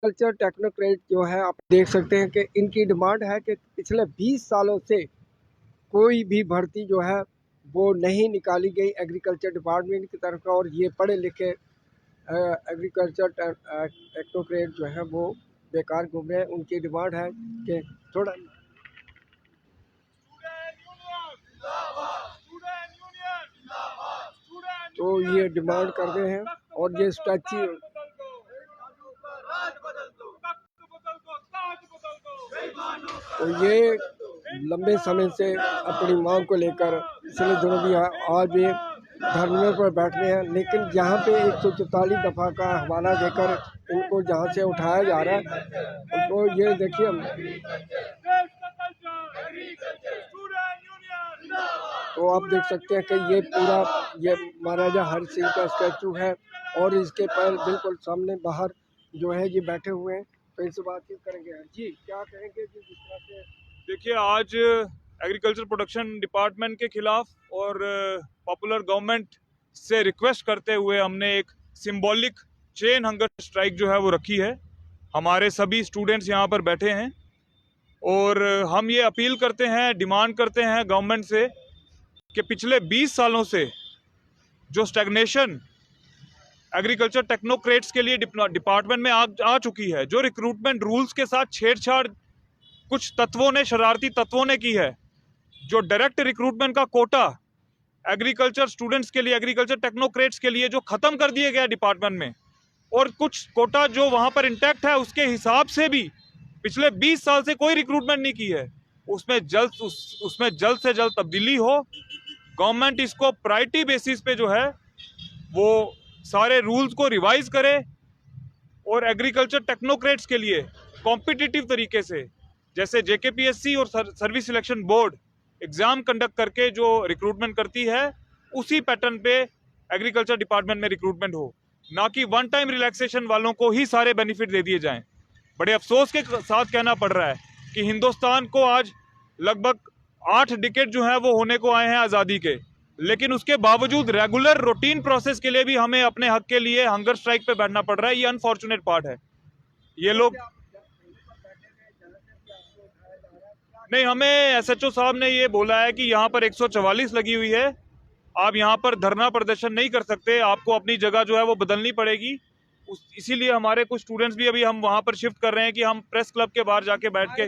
Culture technocrat जो है आप देख सकते हैं कि इनकी डिमांड है कि पिछले 20 सालों से कोई भी भर्ती जो है वो नहीं निकाली गई एग्रीकल्चर डिपार्टमेंट की तरफ, और ये पढ़े लिखे एग्रीकल्चर टेक्नोक्रेट जो है वो बेकार घूम रहे हैं। उनकी डिमांड है कि थोड़ा तो ये डिमांड कर रहे हैं। और ये स्टैच्यू तो ये लंबे समय से अपनी मांग को लेकर पिछले दिनों भी आज ये धरने पर बैठे हैं, लेकिन जहाँ पे 144 दफ़ा का हवाला देकर इनको जहाँ से उठाया जा रहा है तो ये देखिए तो आप देख सकते हैं कि ये पूरा ये महाराजा हरि सिंह का स्टैचू है और इसके पैर बिल्कुल सामने बाहर जो है ये बैठे हुए हैं। तो इनसे बातचीत करेंगे। जी क्या कहेंगे कि जिस तरह से देखिए, आज एग्रीकल्चर प्रोडक्शन डिपार्टमेंट के खिलाफ और पॉपुलर गवर्नमेंट से रिक्वेस्ट करते हुए हमने एक सिंबॉलिक चेन हंगर स्ट्राइक जो है वो रखी है। हमारे सभी स्टूडेंट्स यहाँ पर बैठे हैं और हम ये अपील करते हैं, डिमांड करते हैं गवर्नमेंट से कि पिछले 20 सालों से जो स्टैग्नेशन एग्रीकल्चर टेक्नोक्रेट्स के लिए डिपार्टमेंट में आ चुकी है, जो रिक्रूटमेंट रूल्स के साथ छेड़छाड़ कुछ तत्वों ने, शरारती तत्वों ने की है, जो डायरेक्ट रिक्रूटमेंट का कोटा एग्रीकल्चर स्टूडेंट्स के लिए, एग्रीकल्चर टेक्नोक्रेट्स के लिए जो खत्म कर दिए गए डिपार्टमेंट में, और कुछ कोटा जो वहां पर इंटैक्ट है, उसके हिसाब से भी पिछले 20 साल से कोई रिक्रूटमेंट नहीं की है। उसमें जल्द से जल्द तब्दीली हो। गवर्नमेंट इसको प्रायोरिटी बेसिस पे जो है वो सारे रूल्स को रिवाइज करे और एग्रीकल्चर टेक्नोक्रेट्स के लिए कॉम्पिटिटिव तरीके से, जैसे जेकेपीएससी और service selection board exam conduct करके जो रिक्रूटमेंट करती है, उसी पैटर्न पे एग्रीकल्चर डिपार्टमेंट में रिक्रूटमेंट हो, ना कि वन टाइम रिलैक्सेशन वालों को ही सारे बेनिफिट दे दिए जाएं। बड़े अफसोस के साथ कहना पड़ रहा है कि हिंदुस्तान को आज लगभग 8 डिकेड जो है वो होने को आए हैं आज़ादी के, लेकिन उसके बावजूद रेगुलर रूटीन प्रोसेस के लिए भी हमें अपने हक के लिए हंगर स्ट्राइक पे बैठना पड़ रहा है। ये अनफॉर्चुनेट पार्ट है। ये लोग नहीं, हमें एसएचओ साहब ने ये बोला है कि यहाँ पर 144 लगी हुई है, आप यहाँ पर धरना प्रदर्शन नहीं कर सकते, आपको अपनी जगह जो है वो बदलनी पड़ेगी। इसीलिए हमारे कुछ स्टूडेंट्स भी अभी हम वहाँ पर शिफ्ट कर रहे हैं कि हम प्रेस क्लब के बाहर जाके बैठ के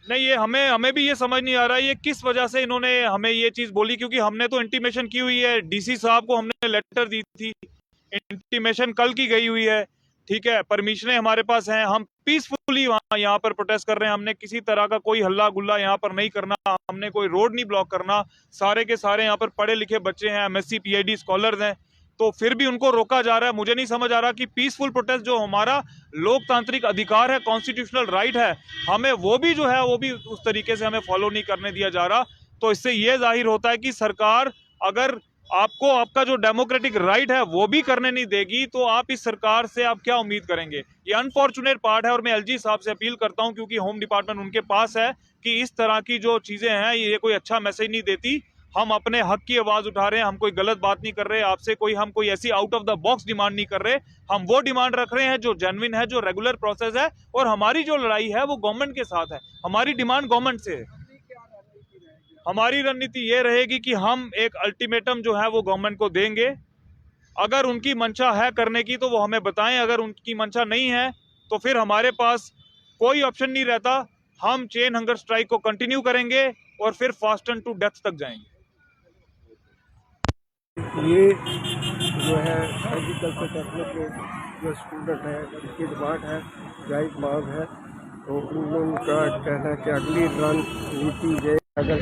नहीं, ये हमें भी ये समझ नहीं आ रहा है ये किस वजह से इन्होंने हमें ये चीज बोली, क्योंकि हमने तो इंटीमेशन की हुई है, डीसी साहब को हमने लेटर दी थी, इंटीमेशन कल की गई हुई है, ठीक है, परमिशनें हमारे पास हैं, हम पीसफुली यहाँ पर प्रोटेस्ट कर रहे हैं। हमने किसी तरह का कोई हल्ला गुल्ला यहाँ पर नहीं करना, हमने कोई रोड नहीं ब्लॉक करना। सारे के सारे यहाँ पर पढ़े लिखे बच्चे हैं, एमएससी पीएचडी स्कॉलर्स हैं, तो फिर भी उनको रोका जा रहा है। मुझे नहीं समझ आ रहा कि पीसफुल प्रोटेस्ट जो हमारा लोकतांत्रिक अधिकार है, कॉन्स्टिट्यूशनल राइट है, हमें वो भी जो है वो भी उस तरीके से हमें फॉलो नहीं करने दिया जा रहा। तो इससे ये जाहिर होता है कि सरकार अगर आपको आपका जो डेमोक्रेटिक राइट है वो भी करने नहीं देगी, तो आप इस सरकार से आप क्या उम्मीद करेंगे। ये अनफॉर्चुनेट पार्ट है और मैं एलजी साहब से अपील करता हूं, क्योंकि होम डिपार्टमेंट उनके पास है, कि इस तरह की जो चीजें हैं ये कोई अच्छा मैसेज नहीं देती। हम अपने हक की आवाज उठा रहे हैं, हम कोई गलत बात नहीं कर रहे आपसे, हम कोई ऐसी out of the box demand नहीं कर रहे। हम वो डिमांड रख रहे हैं जो जेन्युइन है, जो रेगुलर प्रोसेस है, और हमारी जो लड़ाई है वो गवर्नमेंट के साथ है, हमारी डिमांड गवर्नमेंट से है। हमारी रणनीति ये रहेगी कि हम एक अल्टीमेटम जो है वो गवर्नमेंट को देंगे। अगर उनकी मंशा है करने की तो वो हमें बताएं, अगर उनकी मंशा नहीं है तो फिर हमारे पास कोई ऑप्शन नहीं रहता, हम चेन हंगर स्ट्राइक को कंटिन्यू करेंगे और फिर फास्टन टू डेथ तक जाएंगे। ये जो है एग्रीकल्चर टेक्नोक्रेट जो स्टूडेंट है उनकी डिमांड है, जायज़ मांग है। तो उनका कहना है कि अगली रणनीति है, अगर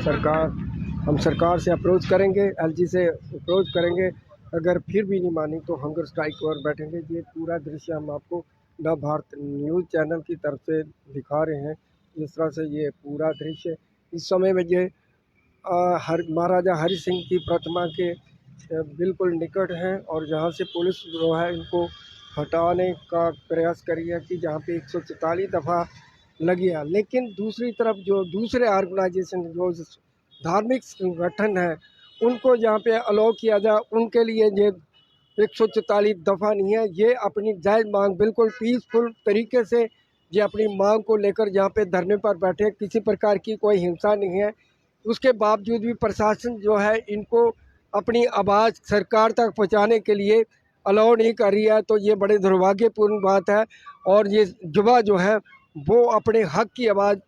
हम सरकार से अप्रोच करेंगे, एलजी से अप्रोच करेंगे, अगर फिर भी नहीं मानी तो हंगर स्ट्राइक पर बैठेंगे। ये पूरा दृश्य हम आपको नव भारत न्यूज़ चैनल की तरफ से दिखा रहे हैं। जिस तरह से ये पूरा दृश्य इस समय में ये महाराजा हरि सिंह की प्रतिमा के बिल्कुल निकट हैं, और जहाँ से पुलिस जो है इनको हटाने का प्रयास करी है कि जहाँ पे 144 दफ़ा लगी है। लेकिन दूसरी तरफ जो दूसरे ऑर्गेनाइजेशन जो धार्मिक संगठन है उनको जहाँ पे अलाउ किया जाए, उनके लिए ये 144 दफ़ा नहीं है। ये अपनी जायज़ मांग बिल्कुल पीसफुल तरीके से ये अपनी मांग को लेकर यहाँ पे धरने पर बैठे, किसी प्रकार की कोई हिंसा नहीं है। उसके बावजूद भी प्रशासन जो है इनको अपनी आवाज़ सरकार तक पहुँचाने के लिए अलाउ नहीं कर रही है, तो ये बड़े दुर्भाग्यपूर्ण बात है। और ये युवा जो है वो अपने हक की आवाज़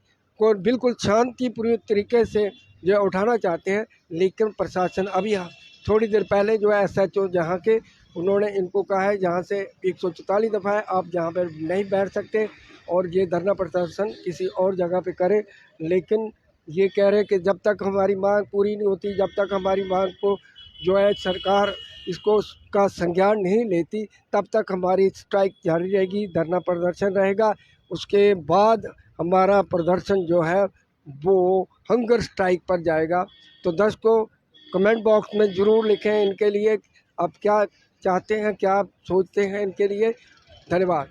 को बिल्कुल शांतिपूर्ण तरीके से जो उठाना चाहते हैं, लेकिन प्रशासन अभी थोड़ी देर पहले जो है SHO जहाँ के उन्होंने इनको कहा है यहाँ से 144 दफ़ा है आप यहाँ पर नहीं बैठ सकते और ये धरना प्रदर्शन किसी और जगह पे करे। लेकिन ये कह रहे हैं कि जब तक हमारी मांग पूरी नहीं होती, जब तक हमारी मांग को जो है सरकार इसको का संज्ञान नहीं लेती, तब तक हमारी स्ट्राइक जारी रहेगी, धरना प्रदर्शन रहेगा। उसके बाद हमारा प्रदर्शन जो है वो हंगर स्ट्राइक पर जाएगा। तो दर्शकों कमेंट बॉक्स में ज़रूर लिखें इनके लिए आप क्या चाहते हैं, क्या आप सोचते हैं इनके लिए। धन्यवाद।